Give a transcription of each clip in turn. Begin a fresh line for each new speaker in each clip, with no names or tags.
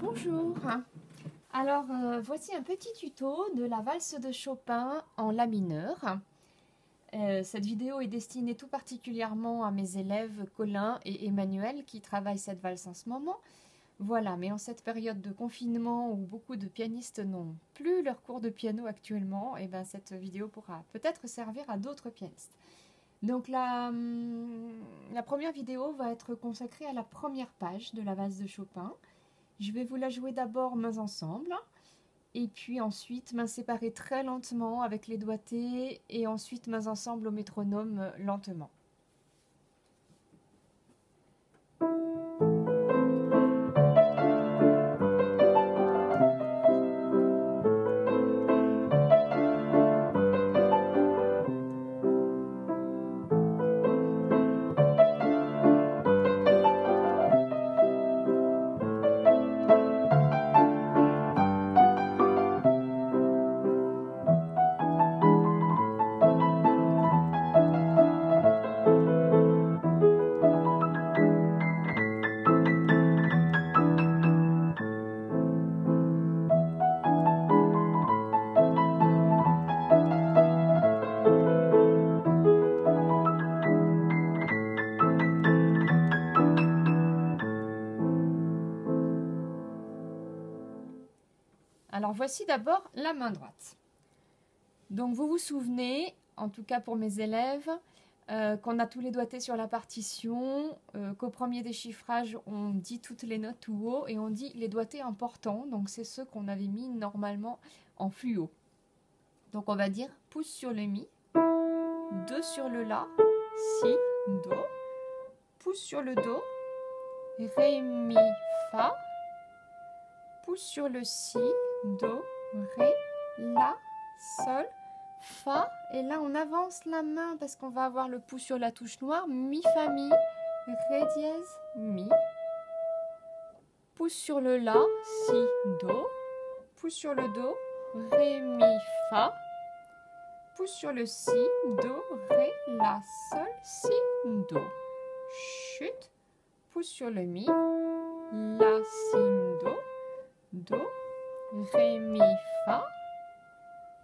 Bonjour. Alors voici un petit tuto de la valse de Chopin en la mineur. Cette vidéo est destinée tout particulièrement à mes élèves Colin et Emmanuel qui travaillent cette valse en ce moment. Voilà, mais en cette période de confinement où beaucoup de pianistes n'ont plus leur cours de piano actuellement, et ben cette vidéo pourra peut-être servir à d'autres pianistes. Donc la première vidéo va être consacrée à la première page de la valse de Chopin. Je vais vous la jouer d'abord mains ensemble, et puis ensuite mains séparées très lentement avec les doigtés, et ensuite mains ensemble au métronome lentement. Alors voici d'abord la main droite. Donc vous vous souvenez, en tout cas pour mes élèves, qu'on a tous les doigtés sur la partition, qu'au premier déchiffrage on dit toutes les notes tout haut et on dit les doigtés importants, donc c'est ceux qu'on avait mis normalement en fluo. Donc on va dire pouce sur le mi, 2 sur le la, si, do, pouce sur le do, ré, mi, fa, pouce sur le si, do, ré, la, sol, fa. Et là, on avance la main parce qu'on va avoir le pouce sur la touche noire. Mi, fa, mi, ré dièse, mi. Pouce sur le la, si, do. Pouce sur le do, ré, mi, fa. Pouce sur le si, do, ré, la, sol, si, do. Chute. Pouce sur le mi, la, si, do. Do, ré, mi, fa,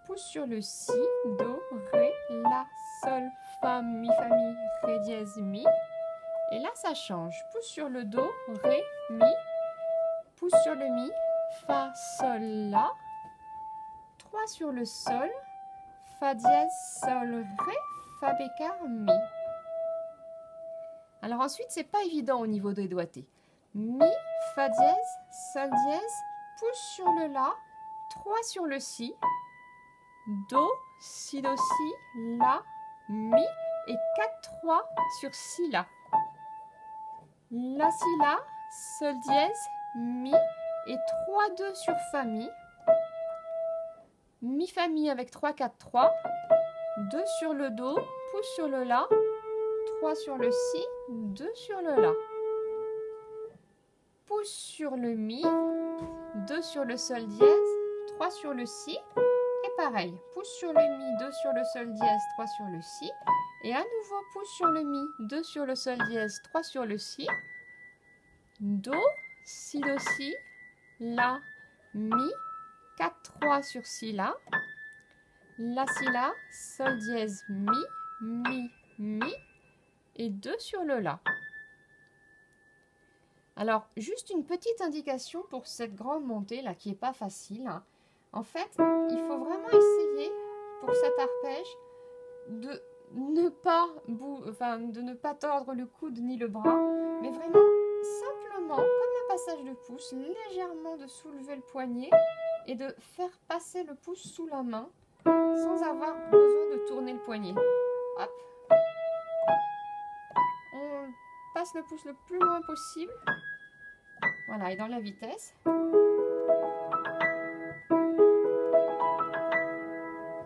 pouce sur le si, do, ré, la, sol, fa, mi, ré dièse, mi. Et là, ça change. Pouce sur le do, ré, mi, pouce sur le mi, fa, sol, la, 3 sur le sol, fa dièse, sol, ré, fa bécard, mi. Alors ensuite, c'est pas évident au niveau des doigtés. Mi, fa dièse, sol dièse, pouce sur le la, 3 sur le si, do, si, do, si, la, mi, et 4, 3 sur si, la. La, si, la, sol dièse, mi, et 3, 2 sur fa, mi. Mi, fa, mi avec 3, 4, 3. 2 sur le do, pouce sur le la, 3 sur le si, 2 sur le la. Pouce sur le mi, 2 sur le sol dièse, 3 sur le si, et pareil, pouce sur le mi, 2 sur le sol dièse, 3 sur le si, et à nouveau pouce sur le mi, 2 sur le sol dièse, 3 sur le si, do, si, do, si, la, mi, 4, 3 sur si, la, si, la, sol dièse, mi, mi, et 2 sur le la. Alors, juste une petite indication pour cette grande montée là qui n'est pas facile. Hein. En fait, il faut vraiment essayer pour cet arpège de ne pas tordre le coude ni le bras, mais vraiment simplement, comme un passage de pouce, légèrement de soulever le poignet et de faire passer le pouce sous la main sans avoir besoin de tourner le poignet. Hop. On passe le pouce le plus loin possible. Voilà, et dans la vitesse.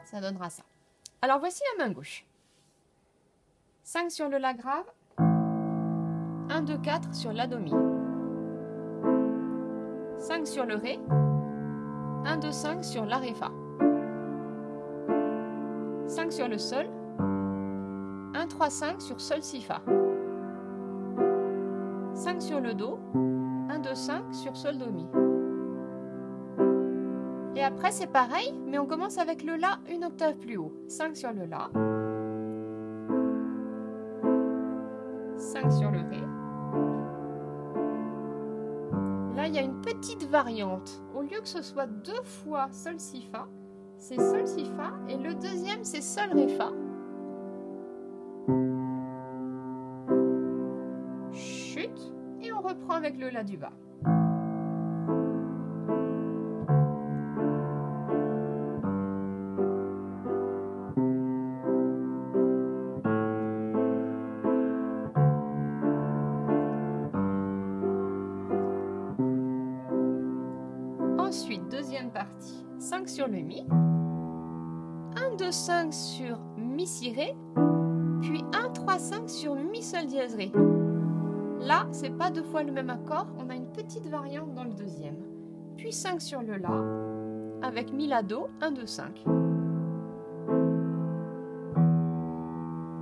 Ça donnera ça. Alors voici la main gauche. 5 sur le la grave. 1, 2, 4 sur la do mi. 5 sur le ré. 1, 2, 5 sur la ré fa. 5 sur le sol. 1, 3, 5 sur sol si fa. 5 sur le do. 1, 2, 5 sur sol do mi. Et après c'est pareil, mais on commence avec le La une octave plus haut. 5 sur le La, 5 sur le Ré. Là il y a une petite variante. Au lieu que ce soit 2 fois Sol Si Fa, c'est Sol Si Fa et le deuxième c'est Sol Ré Fa. Chute et on reprend avec le La du bas. Ensuite, deuxième partie, 5 sur le Mi, 1, 2, 5 sur Mi Si Ré, puis 1, 3, 5 sur Mi Sol dièse Ré. Là, c'est pas 2 fois le même accord, on a une petite variante dans le deuxième. Puis 5 sur le La, avec Mi La Do, 1, 2, 5.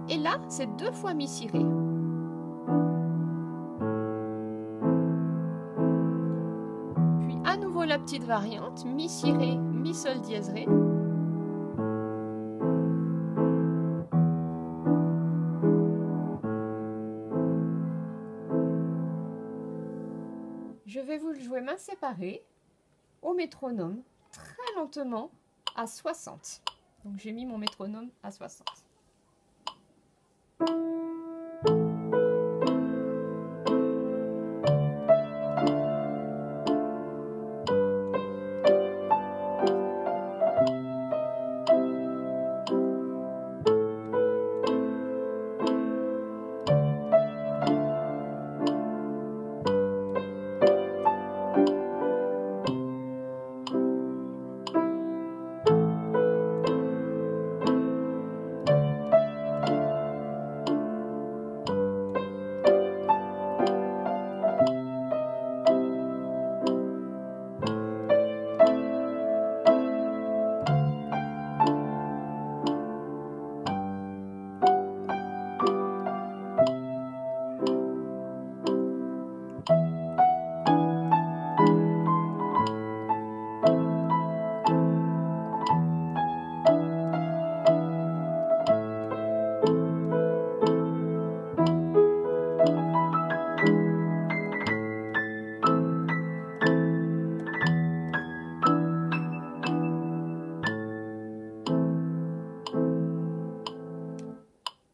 Et là, c'est 2 fois Mi Si Ré. La petite variante, Mi Si Ré, Mi Sol dièse Ré. Je vais vous le jouer main séparée au métronome, très lentement, à 60. Donc j'ai mis mon métronome à 60.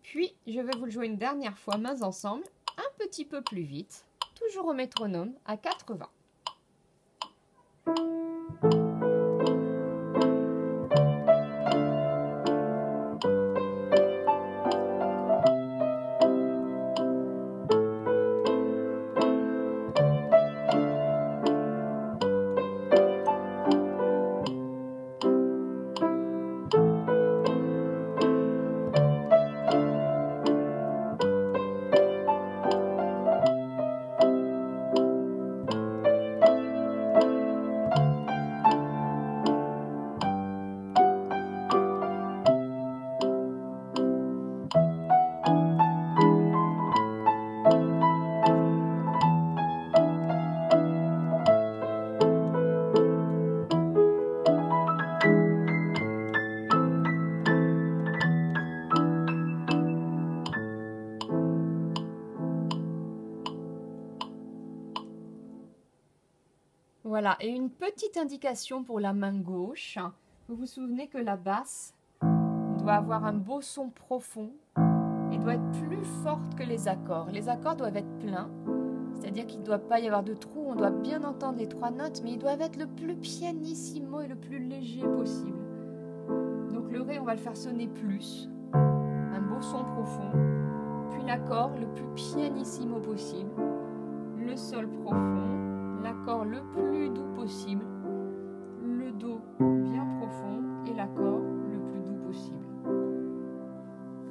Puis, je vais vous le jouer une dernière fois, mains ensemble, un petit peu plus vite, toujours au métronome, à 80. Voilà, et une petite indication pour la main gauche. Vous vous souvenez que la basse doit avoir un beau son profond et doit être plus forte que les accords. Les accords doivent être pleins, c'est-à-dire qu'il ne doit pas y avoir de trous, on doit bien entendre les 3 notes, mais ils doivent être le plus pianissimo et le plus léger possible. Donc le Ré, on va le faire sonner plus, un beau son profond, puis l'accord le plus pianissimo possible, le Sol profond, l'accord le plus doux possible, le Do bien profond et l'accord le plus doux possible.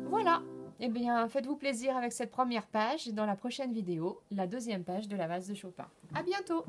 Voilà, eh bien faites-vous plaisir avec cette première page et dans la prochaine vidéo, la deuxième page de la valse de Chopin. À bientôt!